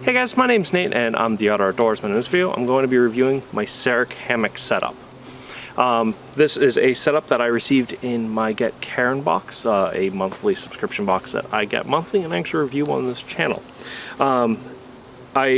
Hey guys, my name's Nate and I'm the Outdoorsman. In this video, I'm going to be reviewing my Serac Hammock setup. This is a setup that I received in my Get Karen box, a monthly subscription box that I get monthly and actually review on this channel. I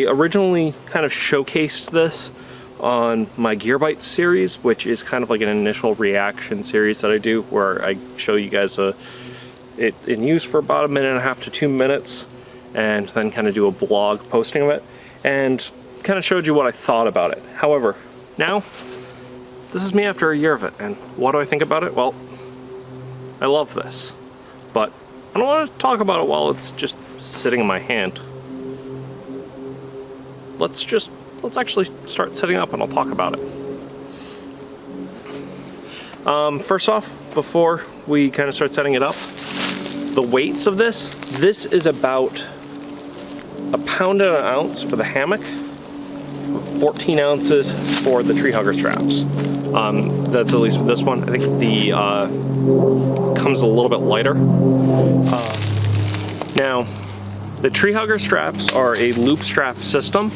originally kind of showcased this on my Gear Bites series, which is kind of like an initial reaction series that I do where I show you guys it in use for about 1.5 to 2 minutes and then kind of do a blog posting of it and kind of showed you what I thought about it. However, now this is me after a year of it, and what do I think about it? Well, I love this, but I don't want to talk about it while it's just sitting in my hand. Let's actually start setting up and I'll talk about it. First off, before we kind of start setting it up, the weights of this is about 1 pound and an ounce for the hammock, 14 ounces for the tree hugger straps. That's at least with this one. I think the comes a little bit lighter. Now, the tree hugger straps are a loop strap system.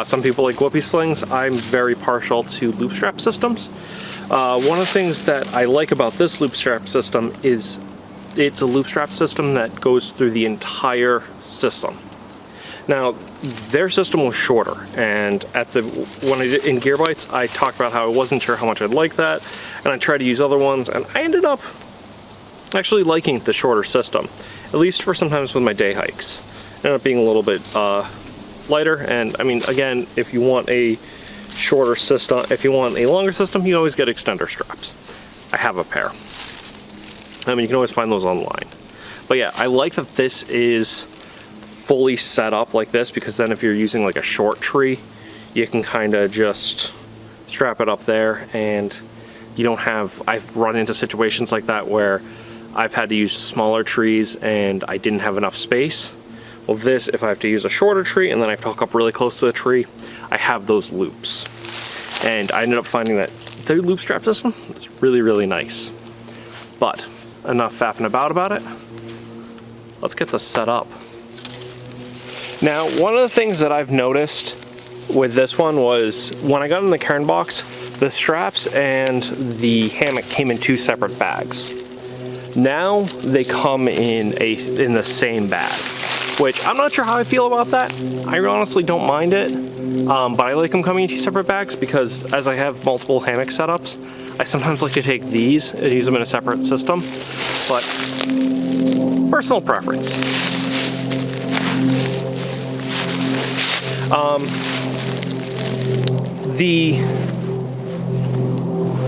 Some people like whoopee slings. I'm very partial to loop strap systems. One of the things that I like about this loop strap system is it's a loop strap system that goes through the entire system. Now, their system was shorter, and when I did in Gear Bites, I talked about how I wasn't sure how much I'd like that, and I tried to use other ones, and I ended up actually liking the shorter system, at least for sometimes with my day hikes. It ended up being a little bit lighter, and I mean, again, if you want a shorter system, if you want a longer system, you always get extender straps. I have a pair. I mean, you can always find those online. But yeah, I like that this is fully set up like this, because then if you're using like a short tree, you can kind of just strap it up there, and you don't have, I've run into situations like that where I've had to use smaller trees and I didn't have enough space. Well, this, if I have to use a shorter tree and then I have to hook up really close to the tree, I have those loops. And I ended up finding that the loop strap system is really, really nice. But enough faffing about it. Let's get this set up. Now, one of the things that I've noticed with this one was when I got in the Karen box, the straps and the hammock came in 2 separate bags. Now they come in the same bag, which I'm not sure how I feel about that. I honestly don't mind it, but I like them coming in 2 separate bags because as I have multiple hammock setups, I sometimes like to take these and use them in a separate system, but personal preference. The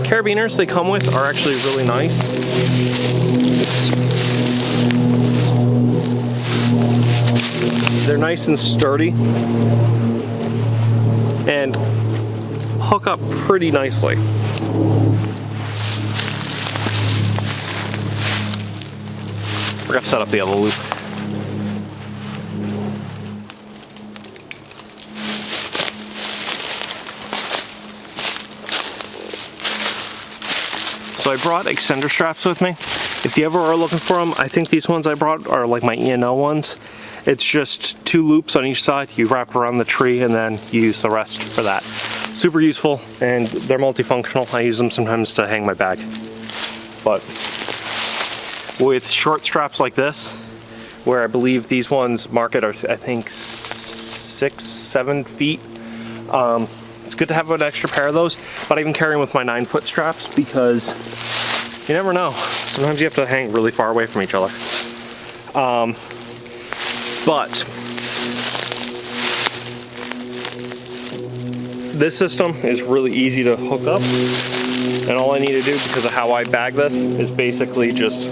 carabiners they come with are actually really nice. They're nice and sturdy and hook up pretty nicely. We're gonna set up the other loop. So I brought extender straps with me. If you ever are looking for them, I think these ones I brought are like my E&O ones. It's just 2 loops on each side. You wrap it around the tree and then you use the rest for that. Super useful, and they're multifunctional. I use them sometimes to hang my bag. But with short straps like this, where I believe these ones market are I think 6-7 feet, it's good to have an extra pair of those, but I even carry them with my 9-foot straps because you never know. Sometimes you have to hang really far away from each other. But this system is really easy to hook up, and all I need to do, because of how I bag this, is basically just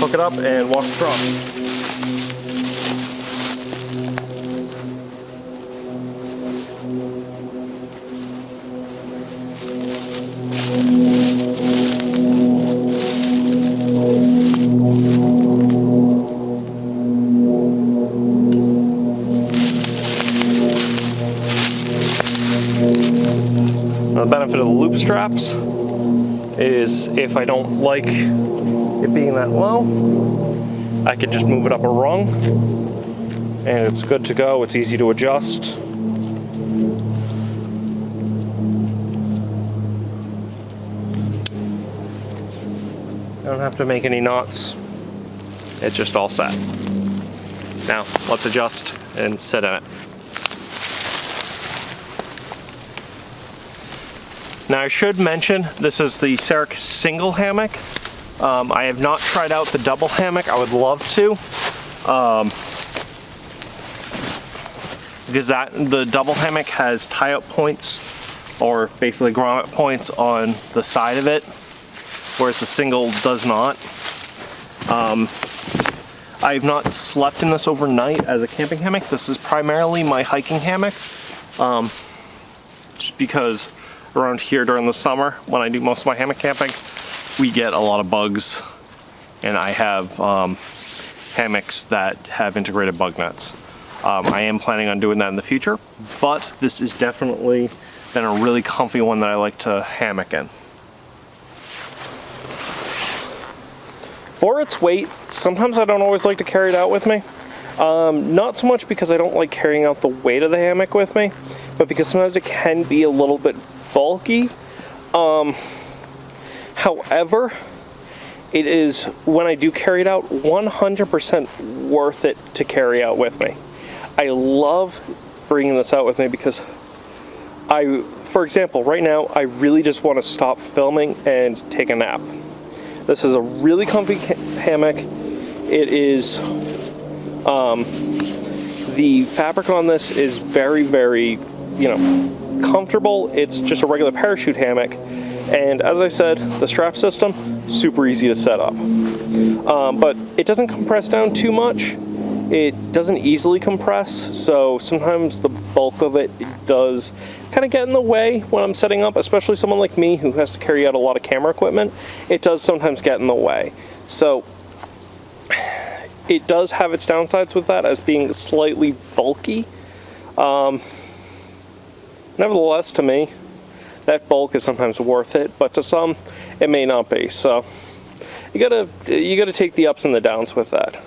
hook it up and walk across. The benefit of the loop straps is if I don't like it being that low, I could just move it up a rung and it's good to go. It's easy to adjust. I don't have to make any knots. It's just all set. Now, let's adjust and sit in it. Now, I should mention, this is the Serac Single hammock. I have not tried out the double hammock. I would love to. Because the double hammock has tie-up points, or basically grommet points on the side of it, whereas the single does not. I have not slept in this overnight as a camping hammock. This is primarily my hiking hammock, just because around here during the summer, when I do most of my hammock camping, we get a lot of bugs, and I have hammocks that have integrated bug nets. I am planning on doing that in the future, but this is definitely been a really comfy one that I like to hammock in. For its weight, sometimes I don't always like to carry it out with me. Not so much because I don't like carrying out the weight of the hammock with me, but because sometimes it can be a little bit bulky. However, it is, when I do carry it out, 100% worth it to carry out with me. I love bringing this out with me because for example, right now, I really just want to stop filming and take a nap. This is a really comfy hammock. It is, the fabric on this is very, very, comfortable. It's just a regular parachute hammock. And as I said, the strap system, super easy to set up. But it doesn't compress down too much. It doesn't easily compress, so sometimes the bulk of it does kind of get in the way when I'm setting up, especially someone like me who has to carry out a lot of camera equipment. It does sometimes get in the way. So it does have its downsides with that as being slightly bulky. Nevertheless, to me, that bulk is sometimes worth it, but to some, it may not be. So you gotta take the ups and the downs with that.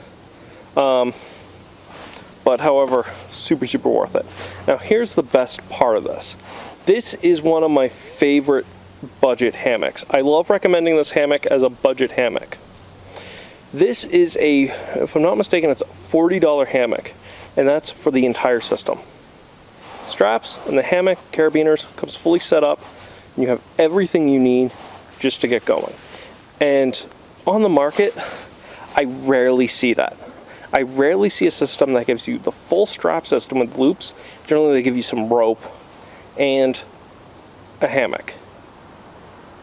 But however, super, super worth it. Now here's the best part of this. This is one of my favorite budget hammocks. I love recommending this hammock as a budget hammock. This is if I'm not mistaken, it's a $40 hammock, and that's for the entire system. Straps and the hammock, carabiners, comes fully set up, and you have everything you need just to get going. And on the market, I rarely see that. I rarely see a system that gives you the full strap system with loops. Generally, they give you some rope and a hammock.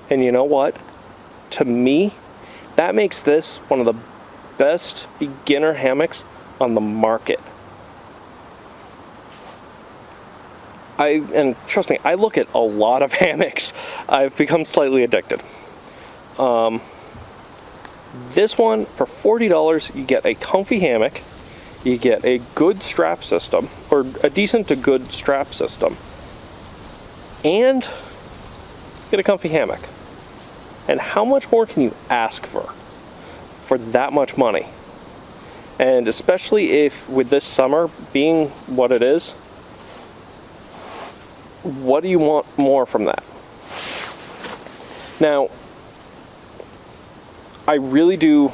And you know what? To me, that makes this one of the best beginner hammocks on the market. And trust me, I look at a lot of hammocks. I've become slightly addicted. This one, for $40, you get a comfy hammock, you get a good strap system, or a decent to good strap system, and you get a comfy hammock. And how much more can you ask for that much money? And especially if, with this summer being what it is, what do you want more from that? Now, I really do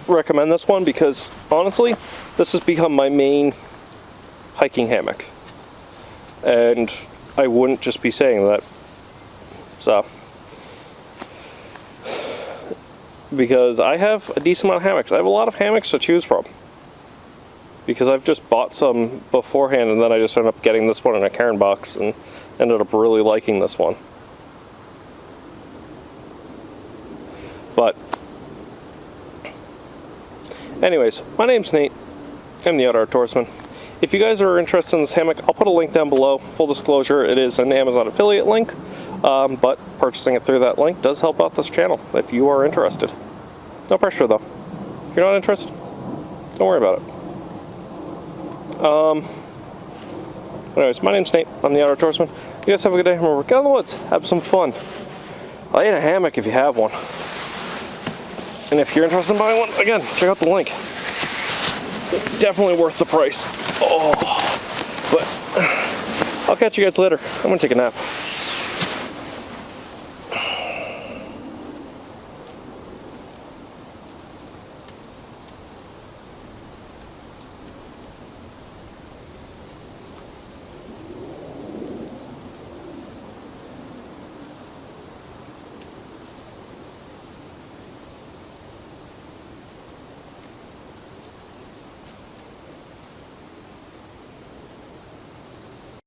recommend this one because, honestly, this has become my main hiking hammock. And I wouldn't just be saying that. So, because I have a decent amount of hammocks. I have a lot of hammocks to choose from. Because I've just bought some beforehand, and then I just ended up getting this one in a Karen box and ended up really liking this one. But anyways, my name's Nate. I'm the Outdoorsman. If you guys are interested in this hammock, I'll put a link down below. Full disclosure, it is an Amazon affiliate link, but purchasing it through that link does help out this channel if you are interested. No pressure though. If you're not interested, don't worry about it. Anyways, my name's Nate. I'm the Outdoorsman. You guys have a good day. Remember, get out in the woods, have some fun. Lay in a hammock if you have one. And if you're interested in buying one, again, check out the link. definitely worth the price. Oh, but I'll catch you guys later. I'm gonna take a nap.